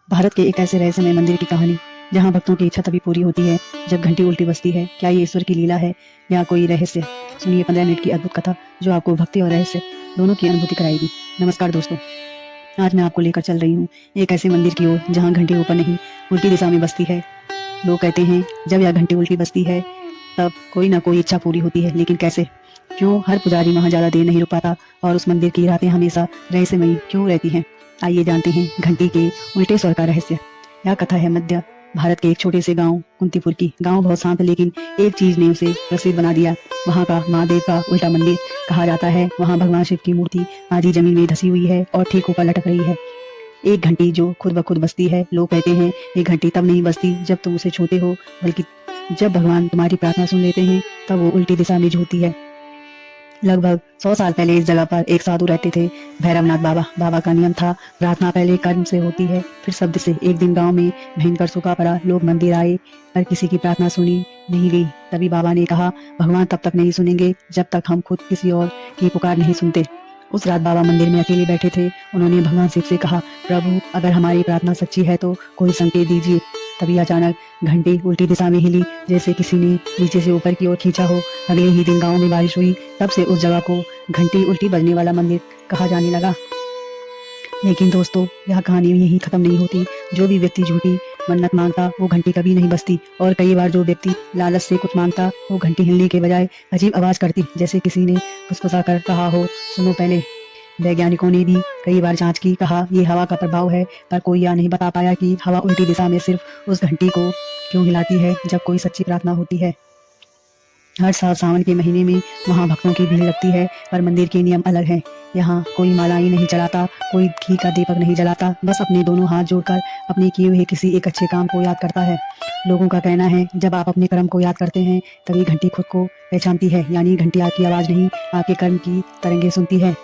भारत के एक ऐसे रहस्यमय मंदिर की कहानी जहां भक्तों की इच्छा तभी पूरी होती है जब घंटी उल्टी बजती है। क्या ये ईश्वर की लीला है या कोई रहस्य? सुनिए 15 मिनट की अद्भुत कथा जो आपको भक्ति और रहस्य दोनों की अनुभूति कराएगी। नमस्कार दोस्तों, आज मैं आपको लेकर चल रही हूँ एक ऐसे मंदिर की ओर जहाँ घंटी ऊपर नहीं उल्टी दिशा में बजती है। लोग कहते हैं जब यह घंटी उल्टी बजती है तब कोई ना कोई इच्छा पूरी होती है, लेकिन कैसे? क्यों हर पुजारी वहां ज्यादा देर नहीं रुक पाता और उस मंदिर की रातें हमेशा रहस्यमयी क्यों रहती हैं? आइए जानते हैं घंटी के उल्टे स्वर का रहस्य। यह कथा है मध्य भारत के एक छोटे से गांव कुंतीपुर की। गांव बहुत शांत, लेकिन एक चीज ने उसे प्रसिद्ध बना दिया। वहां का महादेव का उल्टा मंदिर कहा जाता है। वहां भगवान शिव की मूर्ति आधी जमीन में धसी हुई है और ठीक ऊपर लटक रही है। एक घंटी जो खुद ब खुद बजती है। लोग कहते हैं ये घंटी तब नहीं बजती जब तुम उसे छूते हो, बल्कि जब भगवान तुम्हारी प्रार्थना सुन लेते हैं तब वो उल्टी दिशा में झूलती है। लगभग 100 साल पहले इस जगह पर एक साधु रहते थे, भैरवनाथ बाबा। बाबा का नियम था प्रार्थना पहले कर्म से होती है फिर शब्द से। एक दिन गांव में भयंकर सूखा पड़ा। लोग मंदिर आए पर किसी की प्रार्थना सुनी नहीं गई। तभी बाबा ने कहा भगवान तब तक नहीं सुनेंगे जब तक हम खुद किसी और की पुकार नहीं सुनते। उस रात बाबा मंदिर में अकेले बैठे थे। उन्होंने भगवान शिव से कहा, प्रभु अगर हमारी प्रार्थना सच्ची है तो कोई संकेत दीजिए। तभी अचानक घंटी उल्टी दिशा में हिली, जैसे किसी ने नीचे से ऊपर की ओर खींचा हो। अगले ही दिन गांव में बारिश हुई। तब से उस जगह को घंटी उल्टी बजने वाला मंदिर कहा जाने लगा। लेकिन दोस्तों, यह कहानी यहीं खत्म नहीं होती। जो भी व्यक्ति झूठी मन्नत मांगता वो घंटी कभी नहीं बजती, और कई बार जो व्यक्ति लालच से कुछ मांगता वो घंटी हिलने के बजाय अजीब आवाज करती, जैसे किसी ने फुसफुसा कर कहा हो, सुनो पहले। वैज्ञानिकों ने भी कई बार जांच की, कहा ये हवा का प्रभाव है, पर कोई यह नहीं बता पाया कि हवा उल्टी दिशा में सिर्फ उस घंटी को क्यों हिलाती है जब कोई सच्ची प्रार्थना होती है। हर साल सावन के महीने में वहाँ भक्तों की भीड़ लगती है, पर मंदिर के नियम अलग हैं। यहाँ कोई मालाएं नहीं चढ़ाता, कोई घी का दीपक नहीं जलाता, बस अपने दोनों हाथ जोड़कर अपने किए हुए किसी एक अच्छे काम को याद करता है। लोगों का कहना है जब आप अपने कर्म को याद करते हैं तभी घंटी खुद को पहचानती है, यानी घंटी आपकी आवाज नहीं आपके कर्म की तरंगे सुनती है।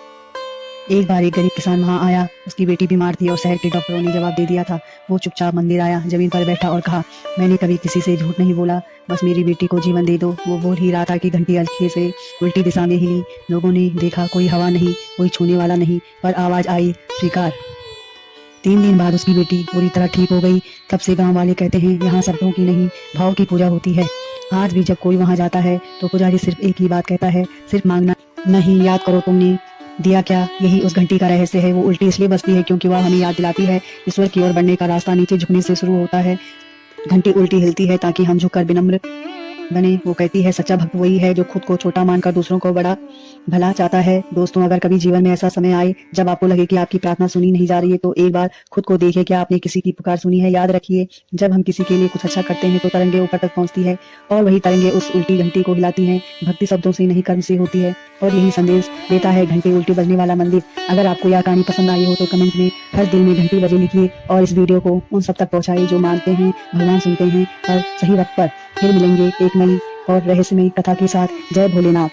एक बार एक गरीब किसान वहां आया। उसकी बेटी बीमार थी और शहर के डॉक्टरों ने जवाब दे दिया था। वो चुपचाप मंदिर आया, जमीन पर बैठा और कहा, मैंने कभी किसी से झूठ नहीं बोला, बस मेरी बेटी को जीवन दे दो। वो बोल ही रहा था कि घंटी हल्के से उल्टी दिशा में हिली। लोगों ने देखा कोई हवा नहीं, कोई छूने वाला नहीं, पर आवाज आई, स्वीकार। 3 दिन बाद उसकी बेटी पूरी तरह ठीक हो गई। तब से गांव वाले कहते हैं यहाँ शब्दों की नहीं भाव की पूजा होती है। आज भी जब कोई वहां जाता है तो पुजारी सिर्फ एक ही बात कहता है, सिर्फ मांगना नहीं, याद करो तुमने दिया क्या। यही उस घंटी का रहस्य है। वो उल्टी इसलिए बजती है क्योंकि वह हमें याद दिलाती है ईश्वर की ओर बढ़ने का रास्ता नीचे झुकने से शुरू होता है। घंटी उल्टी हिलती है ताकि हम झुककर विनम्र बने। वो कहती है सच्चा भक्त वही है जो खुद को छोटा मानकर दूसरों को बड़ा भला चाहता है। दोस्तों, अगर कभी जीवन में ऐसा समय आए जब आपको लगे कि आपकी प्रार्थना सुनी नहीं जा रही है तो एक बार खुद को देखिए, क्या आपने किसी की पुकार सुनी है। याद रखिए, जब हम किसी के लिए कुछ अच्छा करते हैं तो तरंगे ऊपर तक पहुंचती है, और वही तरंगे उस उल्टी घंटी को हिलाती हैं। भक्ति शब्दों से नहीं, कर्म से होती है, और यही संदेश देता है घंटी उल्टी बजने वाला मंदिर। अगर आपको यह कहानी पसंद आई हो तो कमेंट में हर दिल में घंटी बजे लिखिए, और इस वीडियो को उन सब तक पहुंचाइए जो मानते हैं भगवान सुनते हैं और सही वक्त पर। फिर मिलेंगे एक नई और रहस्यमयी कथा के साथ। जय भोलेनाथ।